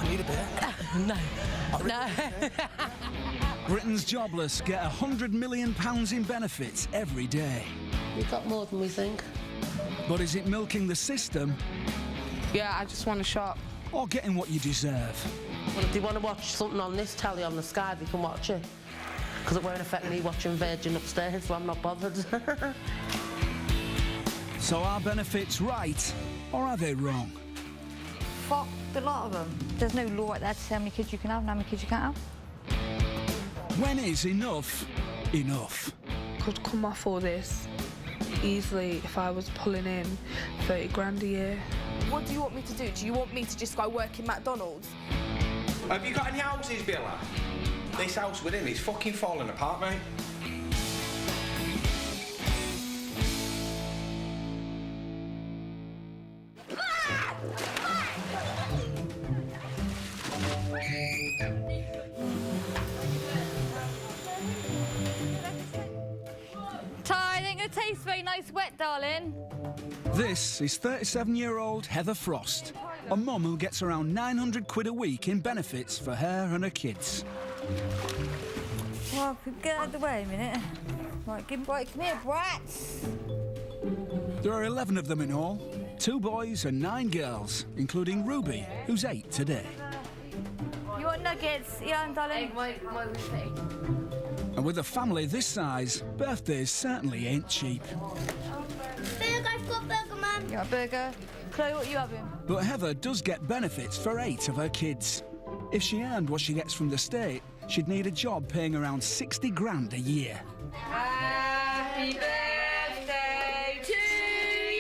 I need a bit. No. Britain's jobless get £100 million in benefits every day. We've got more than we think. But is it milking the system Yeah, I just want to shop. or getting what you deserve? Well, if they want to watch something on this telly on the Sky, they can watch it. Because it won't affect me watching Virgin upstairs, so I'm not bothered. So are benefits right or are they wrong? Fuck the lot of them. There's no law like that to say how many kids you can have and how many kids you can't have. When is enough enough? Could come off all this easily if I was pulling in 30 grand a year. What do you want me to do? Do you want me to just go work in McDonald's? Have you got any houses, Billa? This house with him is fucking falling apart, mate. Ty, it ain't gonna taste very nice wet, darling. This is 37-year-old Heather Frost, a mum who gets around 900 quid a week in benefits for her and her kids. Well, get out of the way a minute. Right, come here, brats. There are 11 of them in all, 2 boys and 9 girls, including Ruby, who's 8 today. You want nuggets? Yeah, darling. And with a family this size, birthdays certainly ain't cheap. Burger, I've got burger, Mum. You want a burger? Chloe, what are you having? But Heather does get benefits for 8 of her kids. If she earned what she gets from the state, she'd need a job paying around 60 grand a year. Happy birthday to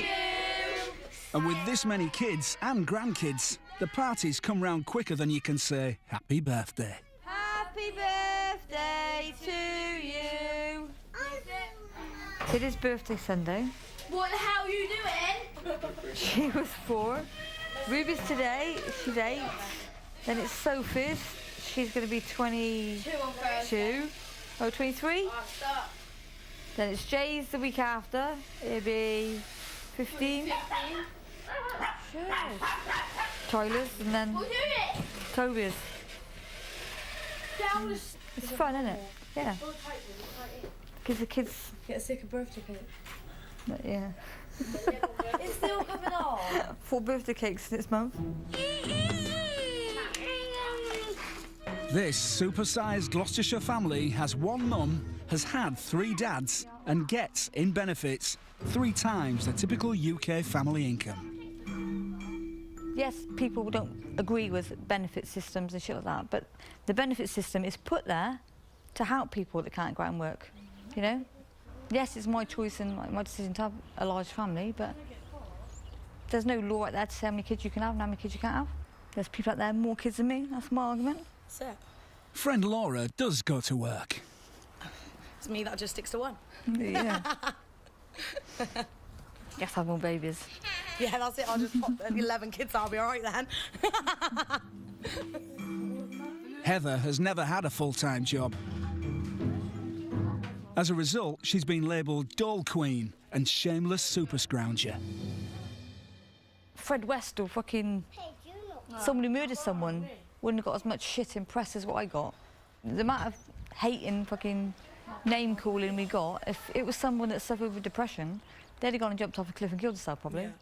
you. And with this many kids and grandkids, the parties come round quicker than you can say happy birthday. Happy birthday to you. It is birthday Sunday. What the hell are you doing? She was 4. Ruby's today, she's 8. Then it's Sophie's, she's going to be 22. Oh, 23? Then it's Jay's the week after, it'll be 15. Sure. Tyler's, and then Toby's. It's fun, isn't it? Yeah. Gives the kids... Get a sick of birthday cake. Yeah. It's still coming on. 4 birthday cakes this month. This super-sized Gloucestershire family has 1 mum, has had 3 dads, and gets, in benefits, 3 times the typical UK family income. Yes, people don't agree with benefit systems and shit like that, but the benefit system is put there to help people that can't go out and work, you know? Yes, it's my choice and my decision to have a large family, but there's no law like that to say how many kids you can have and how many kids you can't have. There's people out there with more kids than me, that's my argument. That's it. Friend Laura does go to work. It's me that just sticks to 1. Yeah. Yes, have more babies. Yeah, that's it. I'll just pop 11 kids. I'll be all right then. Heather has never had a full-time job. As a result, she's been labelled Dole Queen and Shameless Super Scrounger. Fred West or fucking someone who murdered someone wouldn't have got as much shit in press as what I got. The amount of hating, fucking name-calling we got, if it was someone that suffered with depression, they'd have gone and jumped off a cliff and killed themselves, probably. Yeah.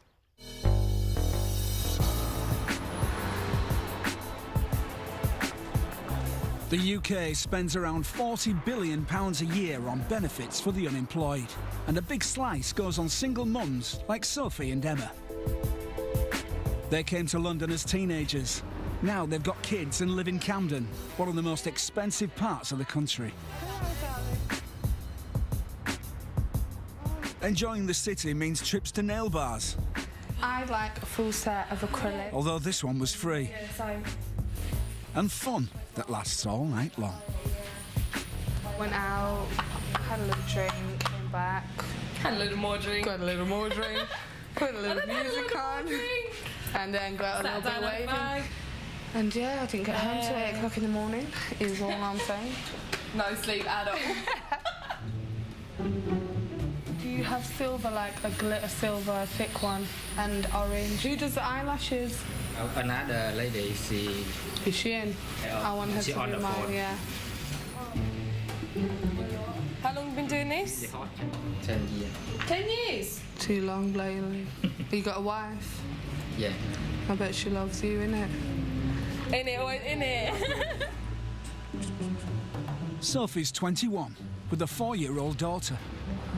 The UK spends around £40 billion a year on benefits for the unemployed, and a big slice goes on single mums like Sophie and Emma. They came to London as teenagers. Now they've got kids and live in Camden, one of the most expensive parts of the country. Enjoying the city means trips to nail bars, I'd like a full set of acrylic. although this one was free. And fun that lasts all night long. Went out, had a little drink, came back. Had a little more drink. Got a little more drink, put a little music on, and then got a little bit waving. And yeah, I didn't get home till 8 o'clock in the morning, is all I'm saying. No sleep at all. Do you have silver, like a glitter silver, thick one, and orange? Who does the eyelashes? Another lady, Is she in? I want her she to on be the mine, phone. yeah. How long have you been doing this? 10 years. 10 years. Too long lately. You got a wife? Yeah. I bet she loves you, innit? In it, always in it. Sophie's 21, with a 4-year-old daughter.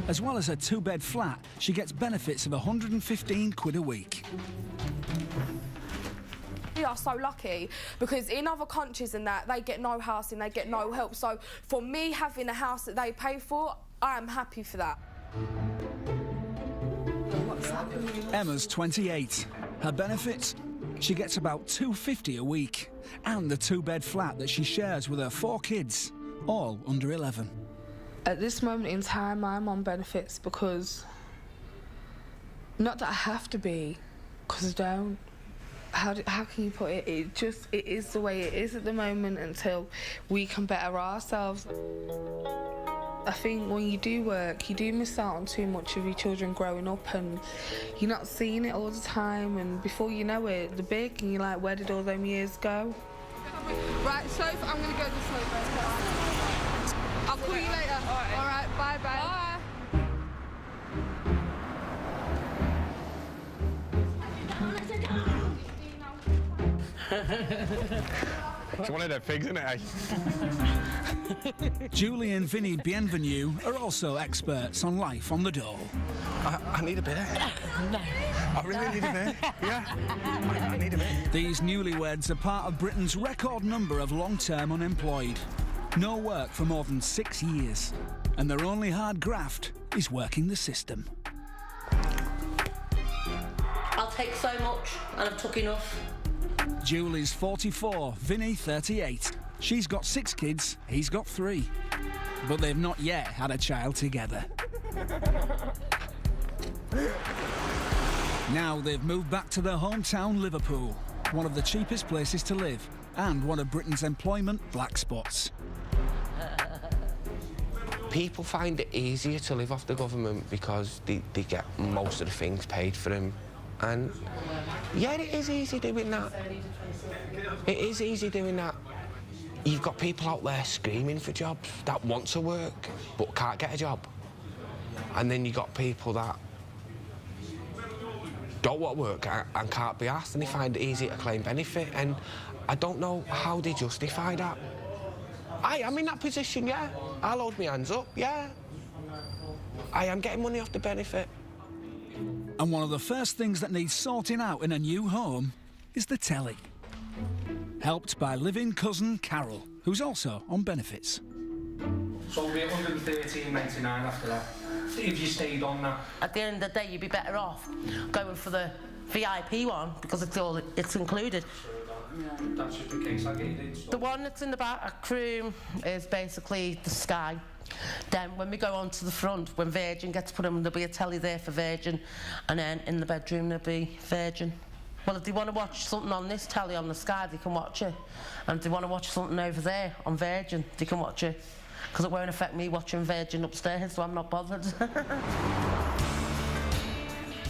As well as a 2-bed flat, she gets benefits of 115 quid a week. We are so lucky because in other countries and that, they get no house and they get no help. So for me having a house that they pay for, I am happy for that. Emma's 28. Her benefits? She gets about £250 a week. And the 2-bed flat that she shares with her 4 kids, all under 11. At this moment in time, I'm on benefits because... Not that I have to be, because I don't. How can you put it? It is the way it is at the moment until we can better ourselves. I think when you do work, you do miss out on too much of your children growing up and you're not seeing it all the time, and before you know it, they're big and you're like, where did all them years go? Right, so I'm going to go this way. I'll call you later. All right, bye. It's one of their figs, isn't it, Julie and Vinny Bienvenue are also experts on life on the dole. I need a bit. No. I really need a bit. Yeah. I need a bit. These newlyweds are part of Britain's record number of long-term unemployed. No work for more than 6 years. And their only hard graft is working the system. I'll take so much, and I've took enough. Julie's 44, Vinny 38. She's got 6 kids, he's got 3. But they've not yet had a child together. Now they've moved back to their hometown, Liverpool, one of the cheapest places to live and one of Britain's employment black spots. People find it easier to live off the government because they get most of the things paid for them. And yeah, it is easy doing that. It is easy doing that. You've got people out there screaming for jobs that want to work but can't get a job. And then you've got people that don't want to work and can't be asked, and they find it easy to claim benefit. And I don't know how they justify that. I am in that position, yeah. I'll hold my hands up, yeah. I am getting money off the benefit. And one of the first things that needs sorting out in a new home is the telly. Helped by live-in cousin Carol, who's also on benefits. So it'll be $113.99 after that, if you stayed on that. At the end of the day, you'd be better off going for the VIP one because it's included. That's just the case I get it. The one that's in the back room is basically the Sky. Then when we go on to the front, when Virgin gets put in, there'll be a telly there for Virgin, and then in the bedroom there'll be Virgin. Well, if they want to watch something on this telly on the Sky, they can watch it. And if they want to watch something over there on Virgin, they can watch it. Because it won't affect me watching Virgin upstairs, so I'm not bothered.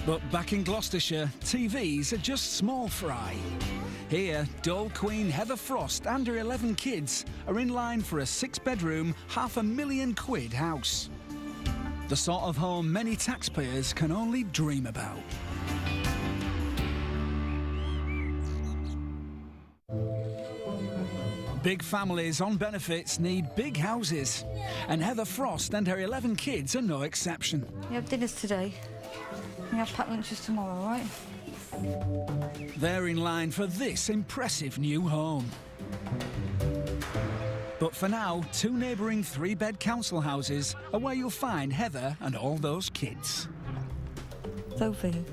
But back in Gloucestershire, TVs are just small fry. Here, Dole Queen Heather Frost and her 11 kids are in line for a 6-bedroom, £500,000 house. The sort of home many taxpayers can only dream about. Big families on benefits need big houses, and Heather Frost and her 11 kids are no exception. You have dinners today. You have packed lunches tomorrow, right? They're in line for this impressive new home. But for now, 2 neighbouring 3-bed council houses are where you'll find Heather and all those kids. Sophie.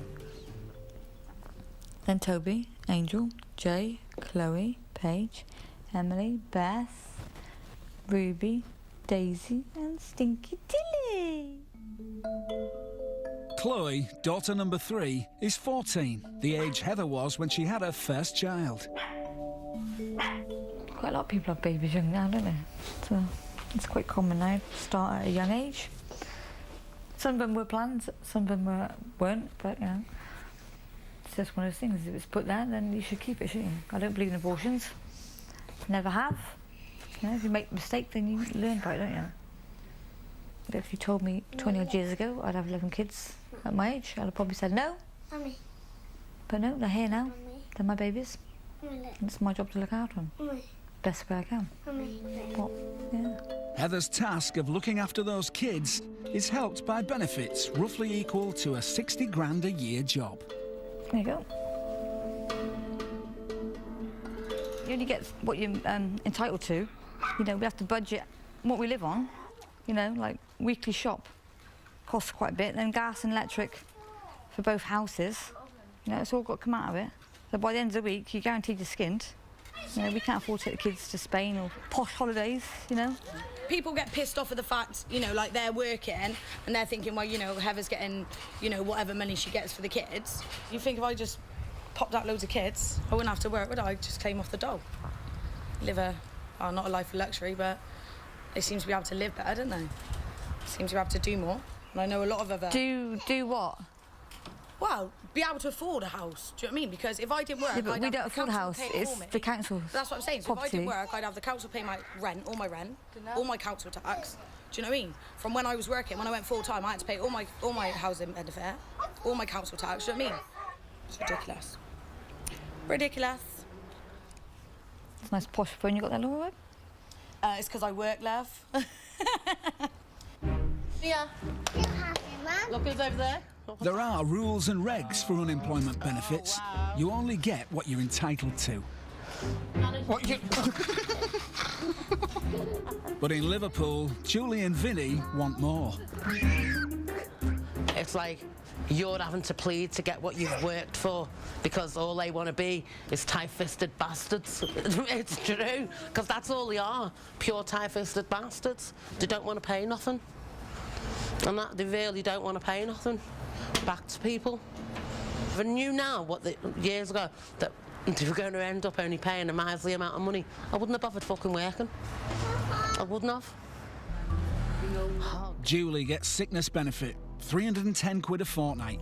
Then Toby, Angel, Jay, Chloe, Paige, Emily, Beth, Ruby, Daisy and Stinky Tilly. Chloe, daughter number 3, is 14, the age Heather was when she had her first child. Quite a lot of people have babies young now, don't they? So it's quite common now to start at a young age. Some of them were planned, some of them weren't, but you know. It's just one of those things. If it's put there, then you should keep it, shouldn't you? I don't believe in abortions. Never have. You know, if you make a mistake, then you learn about it, don't you? But if you told me 20 odd years ago I'd have 11 kids at my age, I'd have probably said no. Mummy. But no, they're here now. Mummy. They're my babies. Mummy. And it's my job to look after them. Mummy. Best way I can. Mummy. What? Yeah. Heather's task of looking after those kids is helped by benefits roughly equal to a 60 grand a year job. There you go. You only get what you're entitled to. You know, we have to budget what we live on. You know, like weekly shop costs quite a bit, then gas and electric for both houses. You know, it's all got to come out of it. So by the end of the week, you're guaranteed you're skinned. You know, we can't afford to take the kids to Spain or posh holidays, you know. People get pissed off at the fact, you know, like they're working and they're thinking, well, you know, Heather's getting, you know, whatever money she gets for the kids. You think if I just popped out loads of kids, I wouldn't have to work, would I? I'd just claim off the dole. Live a, well, not a life of luxury, but they seem to be able to live better, don't they? Seem to be able to do more. And I know a lot of other... Do what? Well, be able to afford a house. Do you know what I mean? Because if I didn't work, Yeah, but I'd we have don't the afford a council house. pay it It's for me. the council. That's what I'm saying. So if I property. didn't work, I'd have the council pay my rent, all my council tax. Do you know what I mean? From when I was working, when I went full time, I had to pay all my housing benefit, all my council tax. Do you know what I mean? It's ridiculous. Ridiculous. It's a nice posh phone you got there, Laura. It's because I work, love. Yeah. You happy, Mum? Look who's over there. There are rules and regs for unemployment benefits. You only get what you're entitled to. But in Liverpool, Julie and Vinny want more. It's like you're having to plead to get what you've worked for because all they want to be is tight-fisted bastards. It's true, because that's all they are, pure tight-fisted bastards. They don't want to pay nothing. And that they really don't want to pay nothing back to people. If I knew now years ago that they were going to end up only paying a miserly amount of money, I wouldn't have bothered fucking working. I wouldn't have. Julie gets sickness benefit, 310 quid a fortnight.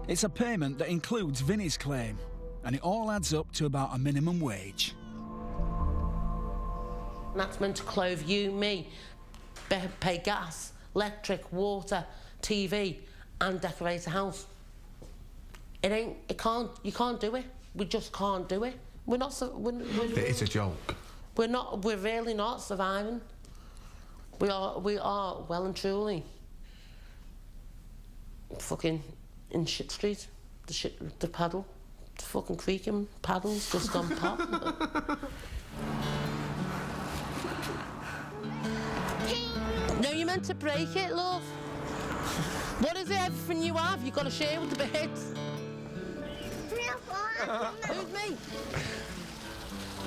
It's a payment that includes Vinny's claim, and it all adds up to about a minimum wage. And that's meant to clothe you, me, pay gas, electric, water, TV, and decorate a house. You can't do it. We just can't do it. We're not. It's a joke. We're really not surviving. We are well and truly fucking in shit street. The paddle, the fucking creaking paddles just gone pop. No, you're meant to break it, love. What is it, everything you have? You've got to share with the birds. Who's me?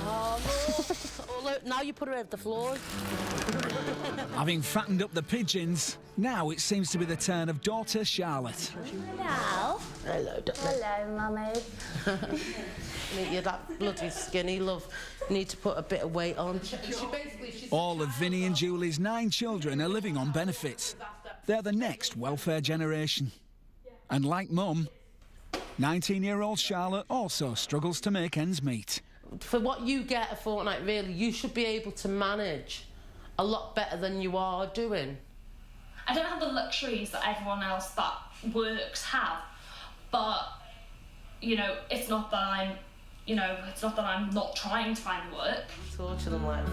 Oh, look, now you put her over the floor. Having fattened up the pigeons, now it seems to be the turn of daughter Charlotte. Hello. Hello, darling. Hello, Mummy. You're that bloody skinny, love. You need to put a bit of weight on. All of Vinny and Julie's 9 children are living on benefits. They're the next welfare generation. And like Mum, 19-year-old Charlotte also struggles to make ends meet. For what you get a fortnight, really, you should be able to manage a lot better than you are doing. I don't have the luxuries that everyone else that works have, but, you know, it's not that I'm not trying to find work. Torture them like.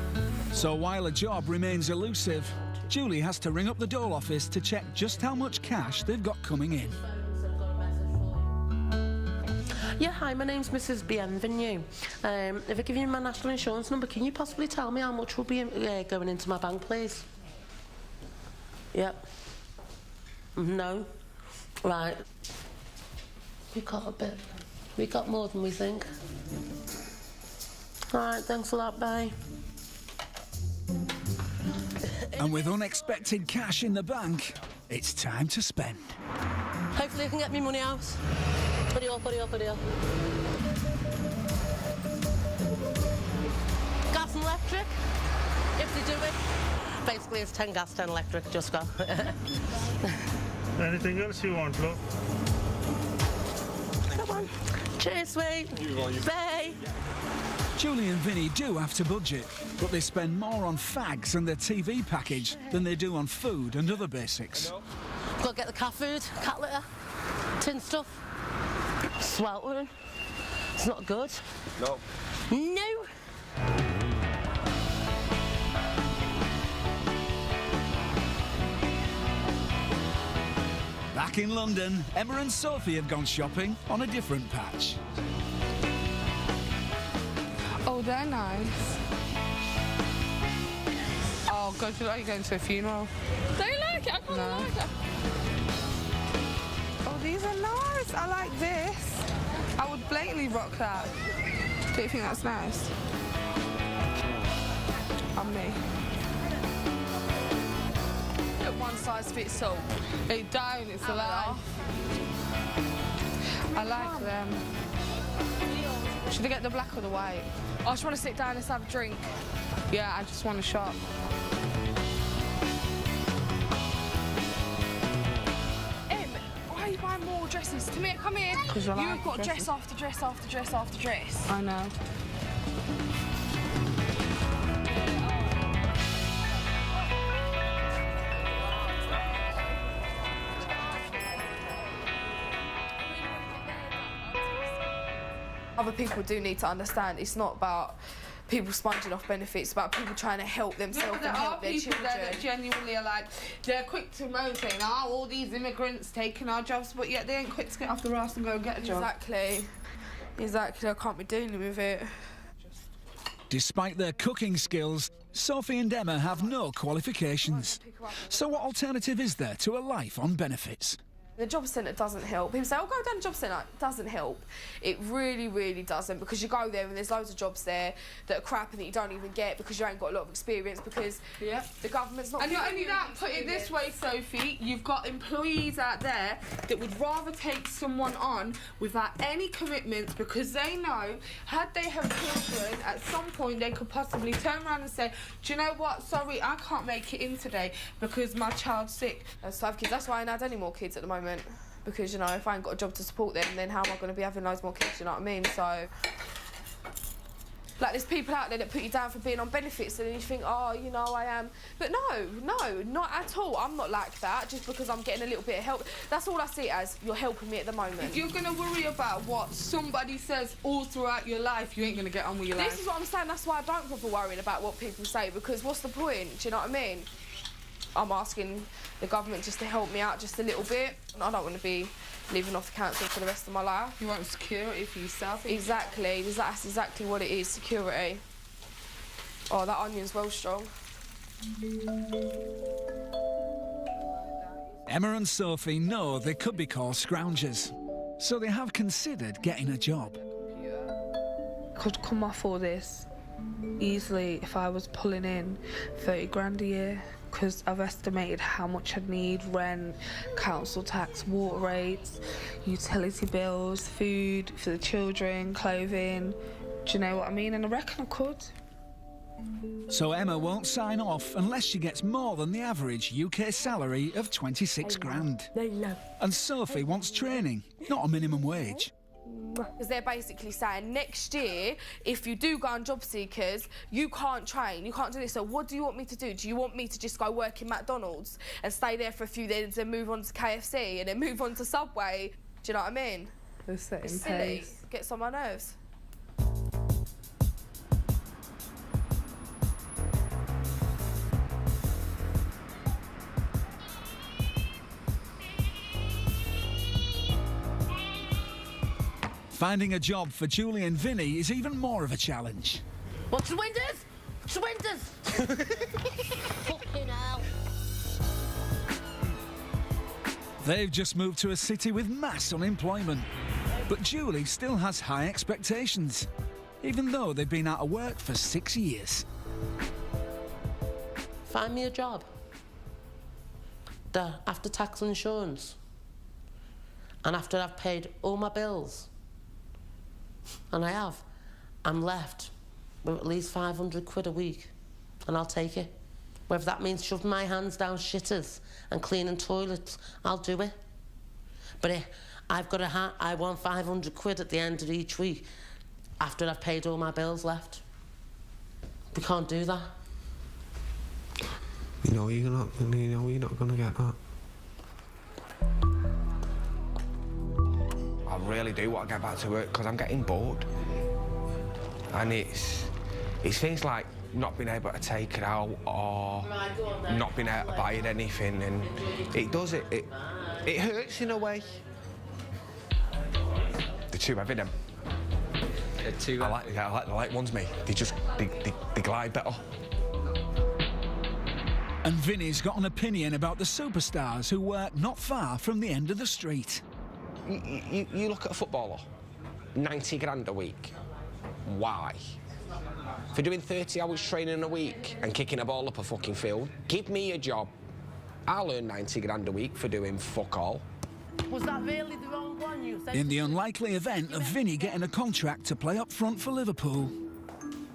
So while a job remains elusive, Julie has to ring up the dole office to check just how much cash they've got coming in. Yeah, hi, my name's Mrs. Bienvenue. If I give you my national insurance number, can you possibly tell me how much will be going into my bank, please? Yep. No. Right. We got a bit. We got more than we think. All right, thanks a lot, bye. And with unexpected cash in the bank, it's time to spend. Hopefully I can get me money out. Put it up. Gas and electric, if they do it. Basically it's 10 gas, 10 electric, just go. Anything else you want, love? Come on. Cheers, sweet. Bye. Julie and Vinny do have to budget, but they spend more on fags and their TV package than they do on food and other basics. Got to get the cat food, cat litter, tin stuff. Sweltering. It's not good. No. No. Back in London, Emma and Sophie have gone shopping on a different patch. Oh, they're nice. Oh, God, you like going to a funeral? Don't you like it? I kind of like it. Oh, these are nice. I like this. I would blatantly rock that. Do you think that's nice? On me. One size fits all. They don't, it's a lie. I like them. Should I get the black or the white? I just want to sit down and have a drink. Yeah, I just want to shop. Why are you buying more dresses? Come here, come here. 'Cause I like You've got dresses. dress after dress after dress after dress. I know. Other people do need to understand it's not about people sponging off benefits, it's about people trying to help themselves There and are help their people children. there that genuinely are like, they're quick to moan saying, oh, all these immigrants taking our jobs, but yet they ain't quick to get off the arse and go and get a job. Exactly. Exactly, I can't be dealing with it. Despite their cooking skills, Sophie and Emma have no qualifications. So what alternative is there to a life on benefits? The job centre doesn't help. People say, oh, go down the job centre. It doesn't help. It really, really doesn't, because you go there and there's loads of jobs there that are crap and that you don't even get because you ain't got a lot of experience, because the government's not... And not giving only you that, put it this way, Sophie, you've got employees out there that would rather take someone on without any commitments because they know, had they have children, at some point they could possibly turn around and say, do you know what, sorry, I can't make it in today because my child's sick. So I have kids. That's why I ain't had any more kids at the moment. Because, you know, if I ain't got a job to support them, then how am I going to be having loads more kids, you know what I mean? So, like, there's people out there that put you down for being on benefits and then you think, oh, you know, I am. But no, not at all. I'm not like that just because I'm getting a little bit of help. That's all I see it as, you're helping me at the moment. If you're going to worry about what somebody says all throughout your life, you ain't going to get on with your life. This is what I'm saying. That's why I don't bother worrying about what people say, because what's the point? Do you know what I mean? I'm asking the government just to help me out just a little bit. I don't want to be living off the council for the rest of my life. You want security for yourself? Exactly. That's exactly what it is, security. Oh, that onion's well strong. Emma and Sophie know they could be called scroungers, so they have considered getting a job. Could come off all this easily if I was pulling in 30 grand a year, because I've estimated how much I'd need: rent, council tax, water rates, utility bills, food for the children, clothing. Do you know what I mean? And I reckon I could. So Emma won't sign off unless she gets more than the average UK salary of 26 grand. And Sophie wants training, not a minimum wage. Because they're basically saying next year, if you do go on job seekers, you can't train, you can't do this. So what do you want me to do? Do you want me to just go work in McDonald's and stay there for a few days and move on to KFC and then move on to Subway? Do you know what I mean? They're setting It's silly. pace. Gets on my nerves. Finding a job for Julie and Vinny is even more of a challenge. What's the windows? What's the windows? Fucking hell. They've just moved to a city with mass unemployment. But Julie still has high expectations, even though they've been out of work for 6 years. Find me a job. After tax and insurance. And after I've paid all my bills. And I have. I'm left with at least 500 quid a week. And I'll take it. Whether that means shoving my hands down shitters and cleaning toilets, I'll do it. But I've got a hat, I want 500 quid at the end of each week after I've paid all my bills left. We can't do that. You know you're not going to get that. I really do want to get back to work because I'm getting bored. And it's things like not being able to take it out or not being able to buy it anything, and it hurts in a way. The two heavy them. I like the light ones, mate. They glide better. And Vinny's got an opinion about the superstars who work not far from the end of the street. You look at a footballer, 90 grand a week. Why? For doing 30 hours training a week and kicking a ball up a fucking field, give me a job. I'll earn 90 grand a week for doing fuck all. Was that really the wrong one you said? In the unlikely event of Vinny getting a contract to play up front for Liverpool,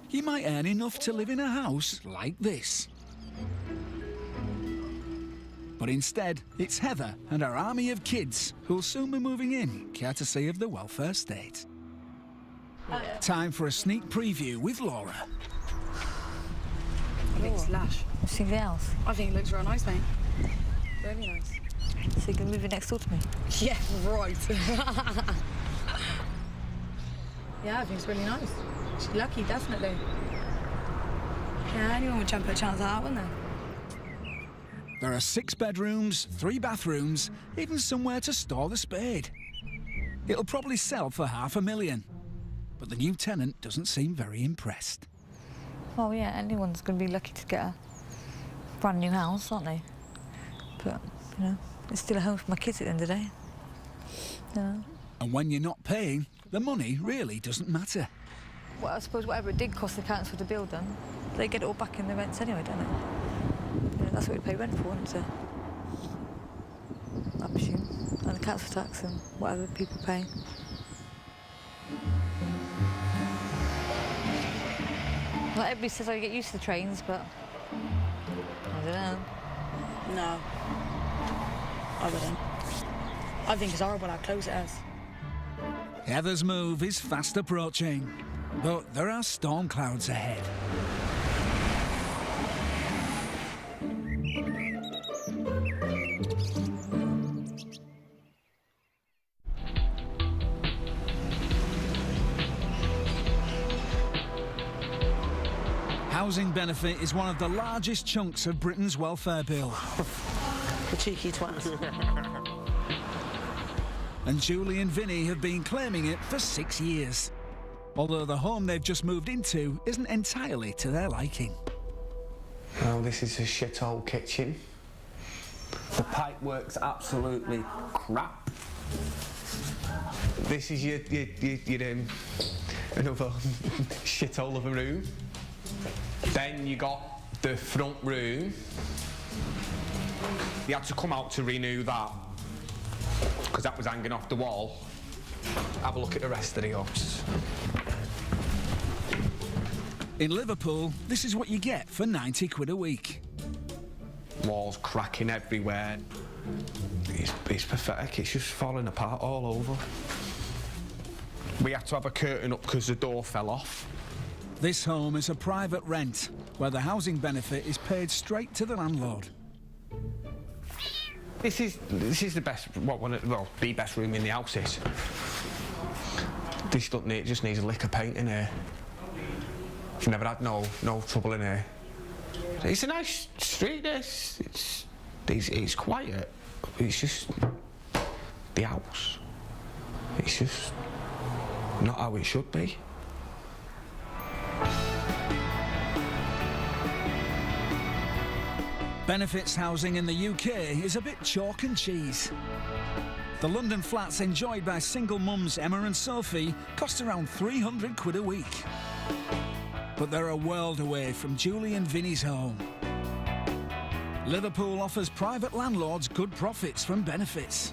he might earn enough to live in a house like this. But instead, it's Heather and her army of kids who'll soon be moving in, courtesy of the welfare state. Time for a sneak preview with Laura. I think it's lush. See the else? I think it looks real nice, mate. Really nice. So you can move it next door to me? Yeah, right. Yeah, I think it's really nice. She's lucky, definitely. Yeah, anyone would jump at a chance of that, wouldn't they? There are 6 bedrooms, 3 bathrooms, even somewhere to store the spade. It'll probably sell for $500,000, but the new tenant doesn't seem very impressed. Well, yeah, anyone's going to be lucky to get a brand new house, aren't they? But, you know, it's still a home for my kids at the end of the day. Yeah. And when you're not paying, the money really doesn't matter. Well, I suppose whatever it did cost the council to build them, they get it all back in the rents anyway, don't they? You know, that's what we pay rent for, isn't it? I presume. And the council tax and whatever people pay. Like everybody says I get used to the trains, but I don't know. No. I wouldn't. I think it's horrible how close it is. Heather's move is fast approaching, but there are storm clouds ahead. Housing benefit is one of the largest chunks of Britain's welfare bill. The cheeky twat. And Julie and Vinny have been claiming it for 6 years. Although the home they've just moved into isn't entirely to their liking. Well, this is a shithole kitchen. The pipe works absolutely crap. This is your another shithole of a room. Then you got the front room. You had to come out to renew that because that was hanging off the wall. Have a look at the rest of the house. In Liverpool, this is what you get for 90 quid a week. Walls cracking everywhere. It's pathetic. It's just falling apart all over. We had to have a curtain up because the door fell off. This home is a private rent, where the housing benefit is paid straight to the landlord. This is the best, the best room in the house is. This doesn't need, just needs a lick of paint in here. I've never had no trouble in here. It's a nice street, this. It's quiet. It's just the house. It's just not how it should be. Benefits housing in the UK is a bit chalk and cheese. The London flats enjoyed by single mums Emma and Sophie cost around 300 quid a week. But they're a world away from Julie and Vinny's home. Liverpool offers private landlords good profits from benefits.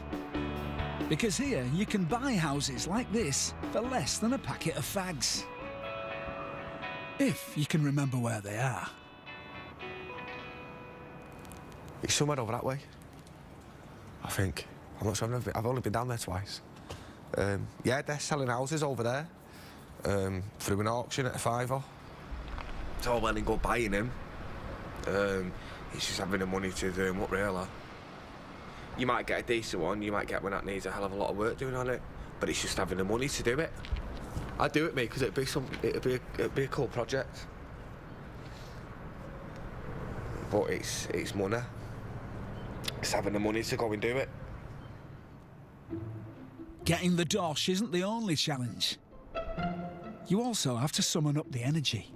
Because here you can buy houses like this for less than a packet of fags. If you can remember where they are. It's somewhere over that way, I think. I'm not sure, I've only been down there twice. Yeah, they're selling houses over there through an auction at a £5. It's all well and good buying them. It's just having the money to do them up, really. You might get a decent one, you might get one that needs a hell of a lot of work doing on it, but it's just having the money to do it. I'd do it, mate, because it'd be a cool project. But it's money. It's having the money to go and do it. Getting the dosh isn't the only challenge. You also have to summon up the energy.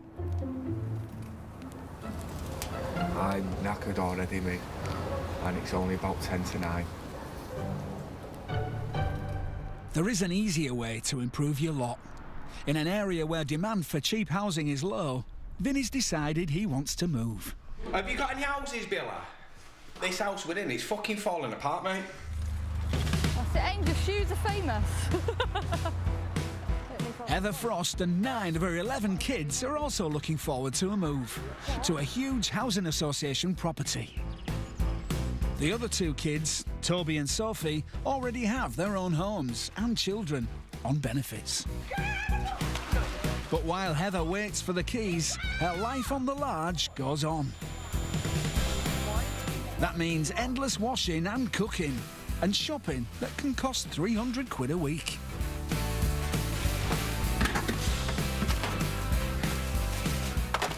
I'm knackered already, mate, and it's only about 10 to 9. There is an easier way to improve your lot. In an area where demand for cheap housing is low, Vinny's decided he wants to move. Have you got any houses, Billa? This house we're in is fucking falling apart, mate. That's it, Angel's shoes are famous. Heather Frost and 9 of her 11 kids are also looking forward to a move to a huge housing association property. The other 2 kids, Toby and Sophie, already have their own homes and children on benefits. But while Heather waits for the keys, her life on the large goes on. That means endless washing and cooking and shopping that can cost £300 a week.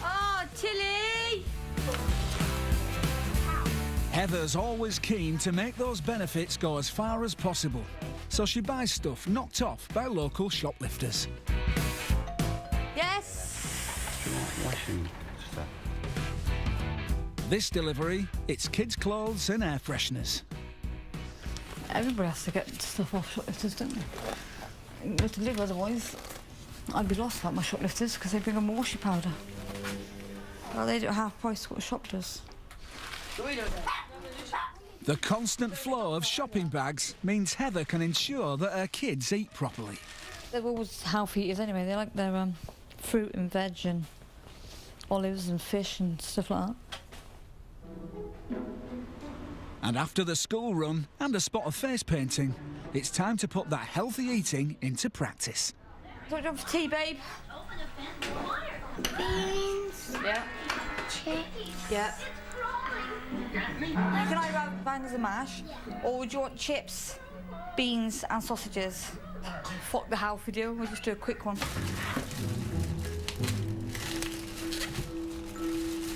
Oh, Tilly! Heather's always keen to make those benefits go as far as possible, so she buys stuff knocked off by local shoplifters. Yes? This delivery, it's kids' clothes and air fresheners. Everybody has to get stuff off shoplifters, don't they? You have to live, otherwise I'd be lost without my shoplifters because they bring them washi powder. Well, they do it half price what a shop does. The constant flow of shopping bags means Heather can ensure that her kids eat properly. They're always healthy eaters anyway. They like their fruit and veg and olives and fish and stuff like that. And after the school run and a spot of face painting, it's time to put that healthy eating into practice. What do you want for tea, babe? Beans. Yeah. Chips. Yeah. Can I have bangers and mash? Or would you want chips, beans and sausages? Fuck the healthy deal, we'll just do a quick one.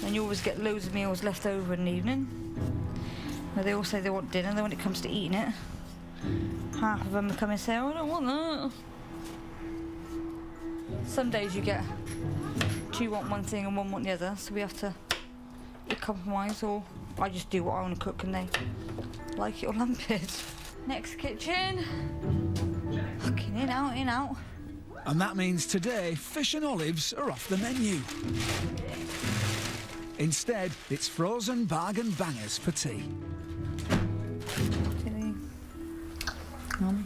And you always get loads of meals left over in the evening. Now they all say they want dinner, then when it comes to eating it, half of them come and say, oh, I don't want that. Some days you get 2 want one thing and 1 want the other, so we have to compromise, or I just do what I want to cook and they like it or lump it. Next kitchen. Fucking in, out. And that means today, fish and olives are off the menu. Instead, it's frozen bargain bangers for tea.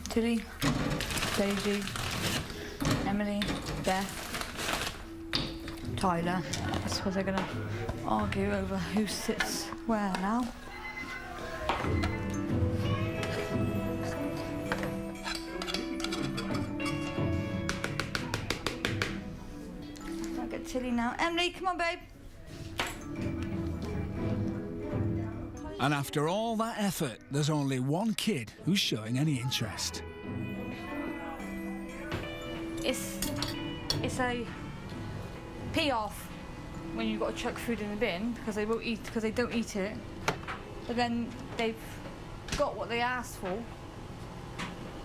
Tilly, Daisy, Emily, Beth, Tyler. I suppose they're gonna argue over who sits where now. I'll get Tilly now. Emily, come on, babe. And after all that effort, there's only 1 kid who's showing any interest. It's a pee off when you've got to chuck food in the bin because they won't eat, because they don't eat it. But then they've got what they asked for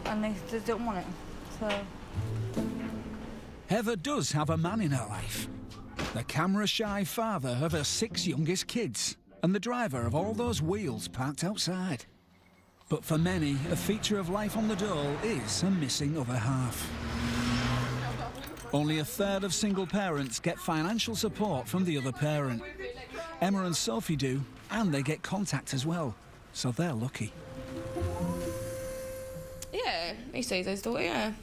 and they just don't want it. So Heather does have a man in her life. The camera-shy father of her 6 youngest kids and the driver of all those wheels parked outside. But for many, a feature of life on the dole is a missing other half. Only 1/3 of single parents get financial support from the other parent. Emma and Sophie do, and they get contact as well, so they're lucky. Yeah, he sees his daughter, yeah.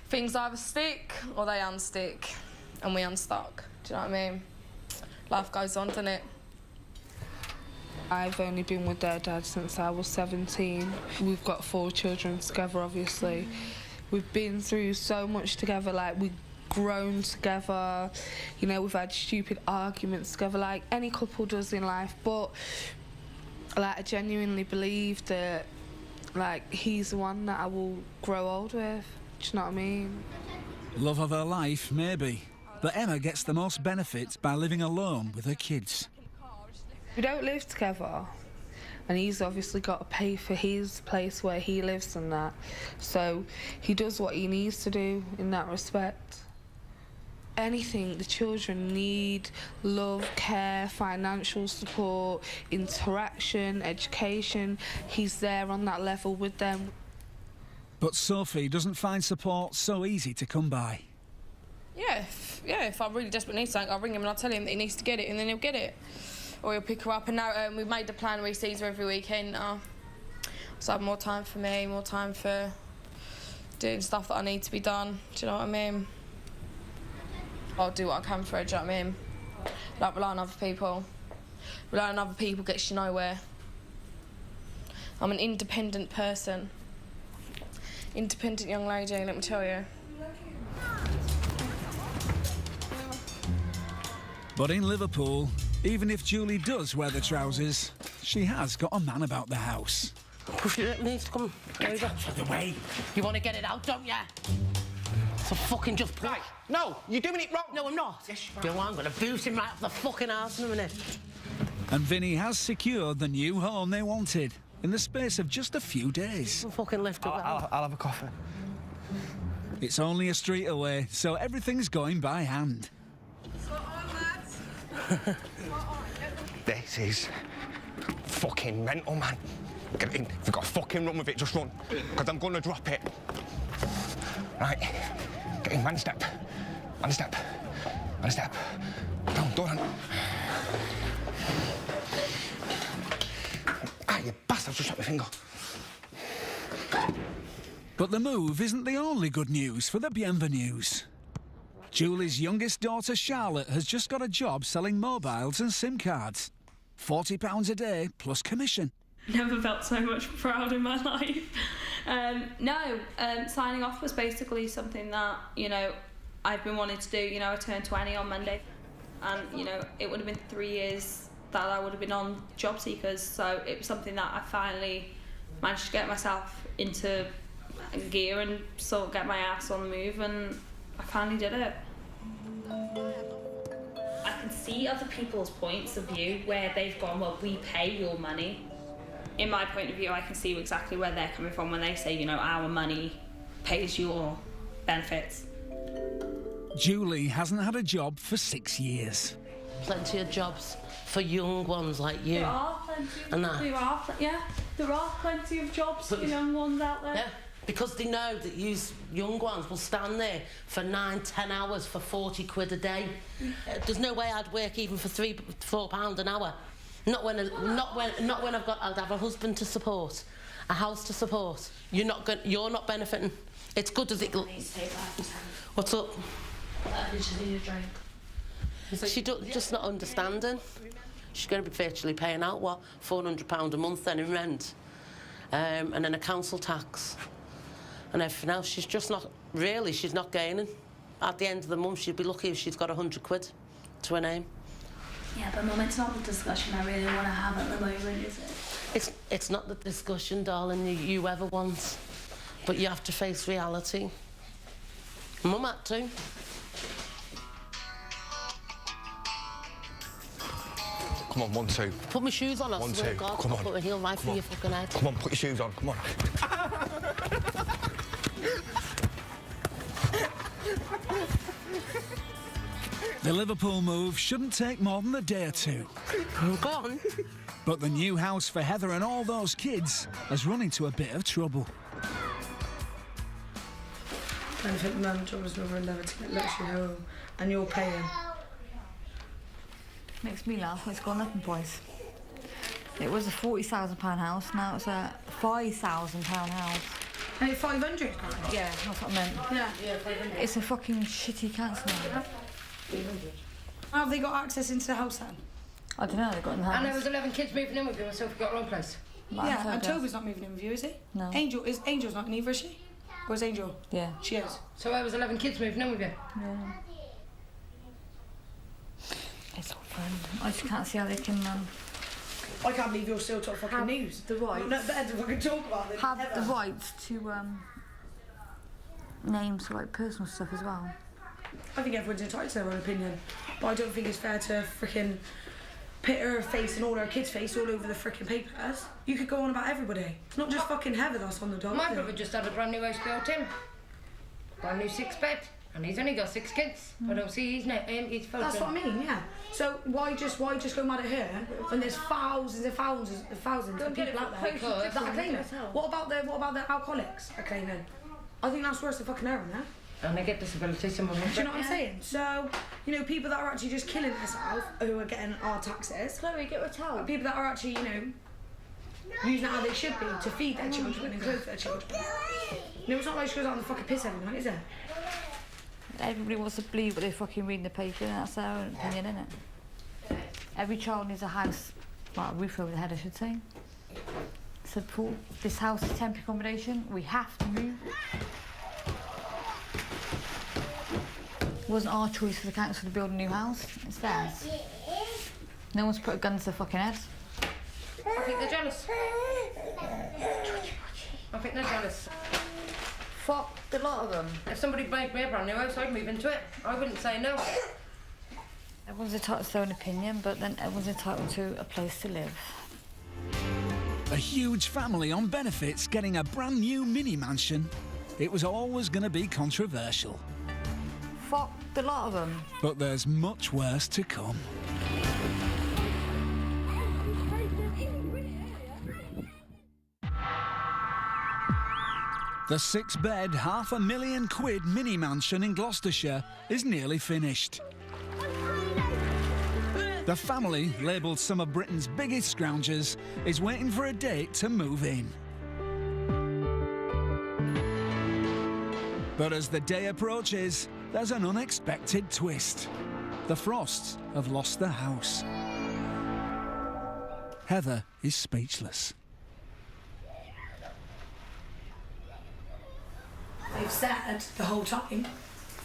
Things either stick or they unstick, and we unstuck. Do you know what I mean? Life goes on, doesn't it? I've only been with their dad since I was 17. We've got 4 children together, obviously. We've been through so much together, like we've grown together, you know, we've had stupid arguments together like any couple does in life, but like I genuinely believe that like he's the one that I will grow old with. Do you know what I mean? Love of her life, maybe. But Emma gets the most benefits by living alone with her kids. We don't live together, and he's obviously got to pay for his place where he lives and that. So he does what he needs to do in that respect. Anything the children need, love, care, financial support, interaction, education, he's there on that level with them. But Sophie doesn't find support so easy to come by. Yeah, if I really desperately need something, I'll ring him and I'll tell him that he needs to get it, and then he'll get it. Or he'll pick her up, and now we've made the plan where he sees her every weekend now. So I have more time for me, more time for doing stuff that I need to be done, do you know what I mean? I'll do what I can for her, do you know what I mean? Like, rely on other people. Relying on other people gets you nowhere. I'm an independent person. Independent young lady, let me tell you. But in Liverpool, even if Julie does wear the trousers, she has got a man about the house. Push it, needs to come. Get out of the way. You want to get it out, don't you? So fucking just push. Right, no, you're doing it wrong. No, I'm not. Yes, you are. Go on, I'm going to boot him right up the fucking arse in a minute. And Vinny has secured the new home they wanted in the space of just a few days. Fucking lift up. I'll have a coffee. It's only a street away, so everything's going by hand. This is fucking mental, man. Get in. If you've got a fucking run with it, just run. Because I'm going to drop it. Right. Get in, man step. Man step. Man step. Go on. Ah, you bastard, just shot my finger. But the move isn't the only good news for the Bienvenus. Julie's youngest daughter, Charlotte, has just got a job selling mobiles and SIM cards. £40 a day plus commission. Never felt so much proud in my life. Signing off was basically something that, you know, I've been wanting to do. You know, I turned 20 on Monday, and, you know, it would have been 3 years that I would have been on job seekers, so it was something that I finally managed to get myself into gear and sort of get my ass on the move, and I finally did it. I can see other people's points of view where they've gone, well, we pay your money. In my point of view, I can see exactly where they're coming from when they say, you know, our money pays your benefits. Julie hasn't had a job for 6 years. Plenty of jobs for young ones like you. There are plenty of jobs for young ones out there. Yeah, because they know that you young ones will stand there for 9-10 hours for 40 quid a day. There's no way I'd work even for £3-4 an hour. Not when I'd have a husband to support, a house to support. You're not benefiting. It's good as it. What's up? I just need a drink. She just not understanding. She's going to be virtually paying out what £400 a month then in rent, and then a council tax, and everything else. She's just not really. She's not gaining. At the end of the month, she'd be lucky if she's got 100 quid to her name. Yeah, but Mum, it's not the discussion I really want to have at the moment, is it? It's not the discussion, darling, you ever want, but you have to face reality. Mum had to. Come on, 1, 2. Put my shoes on, I 1, swear 2. to God. Come on. I'll put a heel right through your fucking head. Come on, put your shoes on. Come on. The Liverpool move shouldn't take more than a day or two. Go on. But the new house for Heather and all those kids has run into a bit of trouble. Benefit mum, job as mother and never to get luxury home, and you're paying. Makes me laugh when it's gone up in price. It was a £40,000 house, now it's a £5,000 house. And it's 500? Yeah, that's what I meant. Yeah. It's a fucking shitty council now. How have they got access into the house then? I don't know, they got in the house. And there was 11 kids moving in with you, and Sophie got her own place. Yeah, and Toby's not moving in with you, is he? No. Angel's not neither, is she? Or is Angel? Yeah. She is. So there was 11 kids moving in with you? Yeah. It's all fun. I just can't see how they can I can't believe you're still talking fucking news. The right. Not better to fucking talk about it. Have the rights to name so like personal stuff as well. I think everyone's entitled to their own opinion, but I don't think it's fair to freaking put her face and all her kids' face all over the freaking papers. You could go on about everybody. It's not just fucking Heather that's on the dog. My brother just had a brand new house built in. Brand new 6-bed. And he's only got 6 kids. I don't see his photo. That's what I mean, yeah. So why just go mad at her when there's thousands and thousands of people out there that are claiming? What about the alcoholics are claiming? I think that's worse than fucking her, isn't it? And they get disabilities, some of them. Do you know what I'm saying? So, you know, people that are actually just killing themselves, who are getting our taxes. Chloe, get a towel. People that are actually, you know, using it how they should be to feed their children and clothe their children. You know, it's not like she goes out on the fucking piss every night, is it? Everybody wants to believe what they fucking read in the paper, and that's their own opinion, isn't it? Every child needs a house, well, a roof over the head, I should say. So, Paul, this house is temporary accommodation. We have to move. It wasn't our choice for the council to build a new house. It's theirs. No one's put a gun to their fucking heads. I think they're jealous. I think they're jealous. Fuck the lot of them. If somebody made me a brand new house, I'd move into it. I wouldn't say no. Everyone's entitled to their own opinion, but then everyone's entitled to a place to live. A huge family on benefits getting a brand new mini mansion. It was always going to be controversial. Fuck the lot of them. But there's much worse to come. The 6-bed, £500,000 mini mansion in Gloucestershire is nearly finished. The family, labelled some of Britain's biggest scroungers, is waiting for a date to move in. But as the day approaches, there's an unexpected twist. The Frosts have lost their house. Heather is speechless. They've said the whole time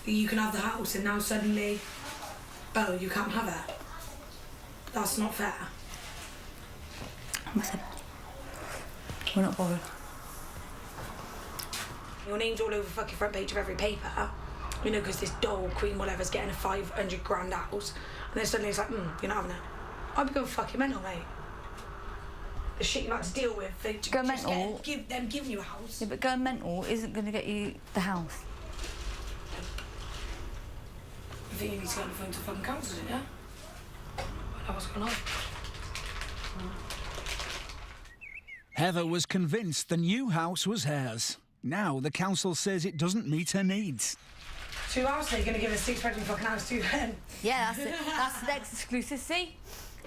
that you can have the house, and now suddenly, oh, you can't have it. That's not fair. I said, we're not bothered. Your name's all over the fucking front page of every paper, you know, because this doll, Queen whatever's getting a 500 grand house, and then suddenly it's like, you're not having it. I'd be going fucking mental, mate. The shit you have to deal with, they go mental. Giving you a house. Yeah, but going mental isn't going to get you the house. I think you need to get on the phone to fucking council, don't you? I know what's going on. Heather was convinced the new house was hers. Now the council says it doesn't meet her needs. 2 hours, so you're going to give a 6-bedroom fucking house to then? Yeah, that's it. That's the next exclusive. See?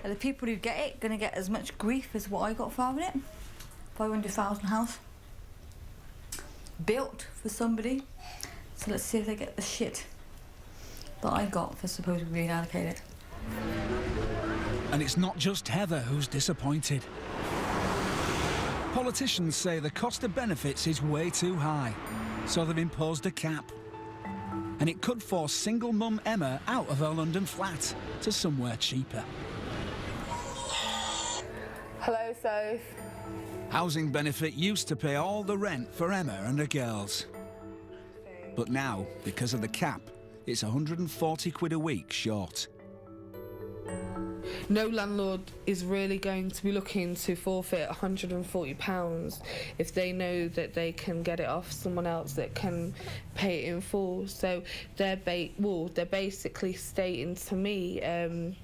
And the people who get it going to get as much grief as what I got for having it. 500,000 house. Built for somebody. So let's see if they get the shit that I got for supposedly being allocated. And it's not just Heather who's disappointed. Politicians say the cost of benefits is way too high, so they've imposed a cap. And it could force single mum Emma out of her London flat to somewhere cheaper. Hello, Soph. Housing Benefit used to pay all the rent for Emma and her girls. But now, because of the cap, it's £140 a week short. No landlord is really going to be looking to forfeit £140 if they know that they can get it off someone else that can pay it in full. So they're basically stating to me,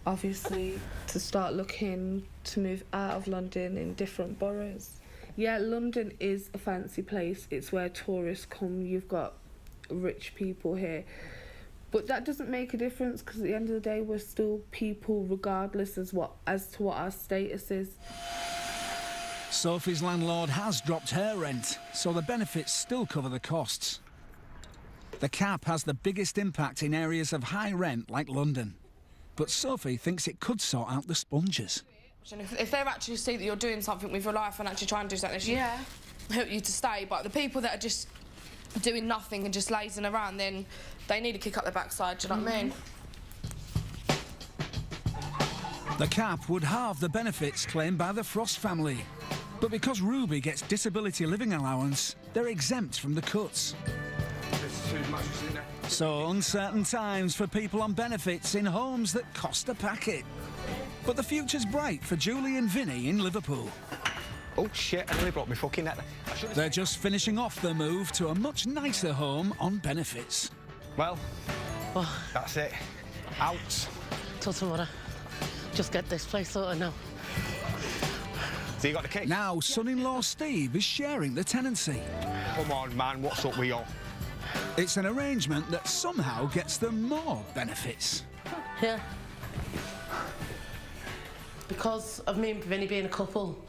obviously, to start looking to move out of London in different boroughs. Yeah, London is a fancy place. It's where tourists come. You've got rich people here. But that doesn't make a difference, because at the end of the day, we're still people regardless as to what our status is. Sophie's landlord has dropped her rent, so the benefits still cover the costs. The cap has the biggest impact in areas of high rent like London. but Sophie thinks it could sort out the spongers. And if they actually see that you're doing something with your life and actually try and do something, they should help you to stay. But the people that are just doing nothing and just lazing around, then they need to kick up their backside, do you know what I mean? The cap would halve the benefits claimed by the Frost family. But because Ruby gets disability living allowance, they're exempt from the cuts. So uncertain times for people on benefits in homes that cost a packet. But the future's bright for Julie and Vinny in Liverpool. Oh shit, I nearly broke my fucking neck. They're just finishing off their move to a much nicer home on benefits. Well, that's it. Out. Till tomorrow. Just get this place sorted now. So you got the key? Now, son-in-law Steve is sharing the tenancy. Come on, man, what's up with you? It's an arrangement that somehow gets them more benefits. Yeah. Because of me and Vinny being a couple,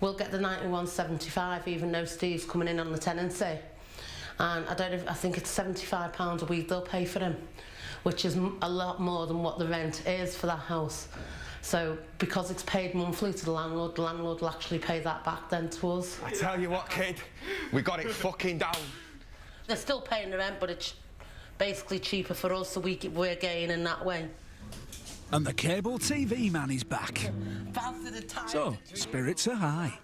we'll get the 91.75 even though Steve's coming in on the tenancy. And I think it's £75 a week they'll pay for him, which is a lot more than what the rent is for that house. So because it's paid monthly to the landlord will actually pay that back then to us. I tell you what, kid, we got it fucking down. They're still paying the rent, but it's basically cheaper for us, so we're gaining that way. And the cable TV man is back. So, spirits are high.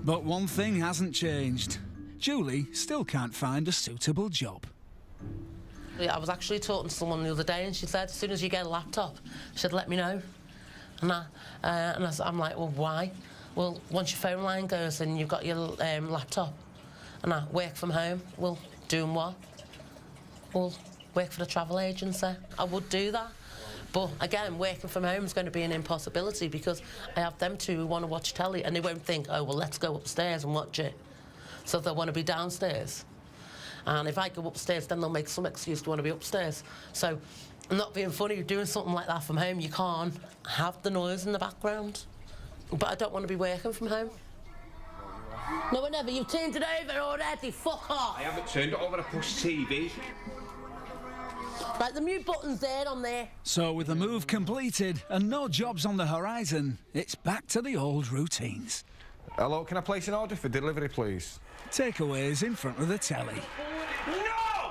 But one thing hasn't changed. Julie still can't find a suitable job. I was actually talking to someone the other day and she said, as soon as you get a laptop, she said, let me know. And I'm like, well, why? Well, once your phone line goes and you've got your laptop, and I work from home, well, doing what? Well, work for the travel agency. I would do that. But again, working from home is going to be an impossibility because I have them two who want to watch telly and they won't think, oh, well, let's go upstairs and watch it. So they'll want to be downstairs. And if I go upstairs, then they'll make some excuse to want to be upstairs. So, I'm not being funny, doing something like that from home, you can't have the noise in the background. But I don't want to be working from home. No, whenever. You've turned it over already. Fuck off. I haven't turned it over to push TV. Right, the mute button's there on there. So with the move completed and no jobs on the horizon, it's back to the old routines. Hello, can I place an order for delivery, please? Takeaways in front of the telly. No!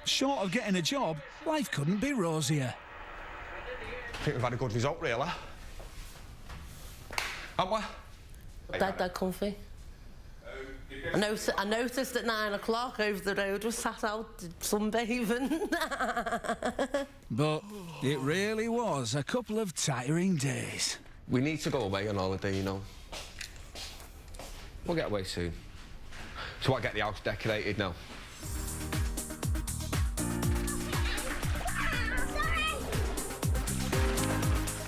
Short of getting a job, life couldn't be rosier. I think we've had a good result, really. Haven't we? Dead comfy. I noticed at 9 o'clock over the road was sat out sunbathing. But it really was a couple of tiring days. We need to go away on holiday, you know. We'll get away soon. So I get the house decorated now.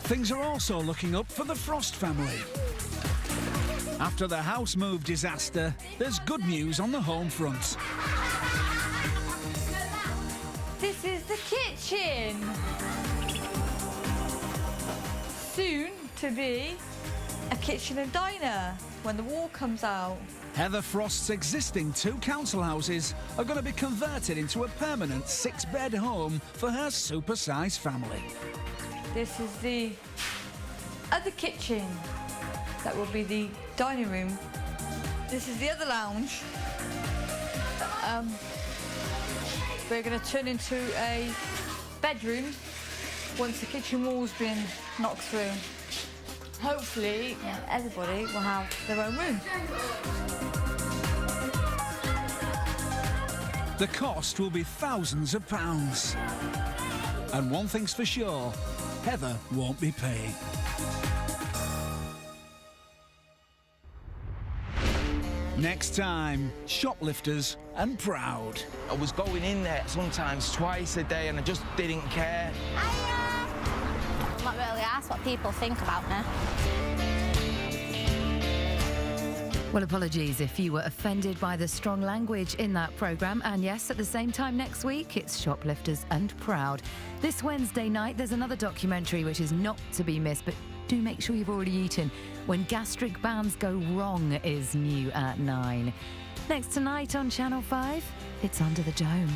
Things are also looking up for the Frost family. After the house move disaster, there's good news on the home front. This is the kitchen. Soon to be a kitchen and diner when the wall comes out. Heather Frost's existing 2 council houses are going to be converted into a permanent 6-bed home for her super-sized family. This is the other kitchen. That will be the dining room. This is the other lounge. We're going to turn into a bedroom once the kitchen wall's been knocked through. Hopefully, everybody will have their own room. The cost will be thousands of pounds. And one thing's for sure, Heather won't be paying. Next time, shoplifters and proud. I was going in there sometimes twice a day and I just didn't care. I'm not really asked what people think about me. Well, apologies if you were offended by the strong language in that programme. And yes, at the same time next week, it's Shoplifters and Proud. This Wednesday night, there's another documentary which is not to be missed, but do make sure you've already eaten. When Gastric Bands Go Wrong is new at 9. Next tonight on Channel 5, it's Under the Dome.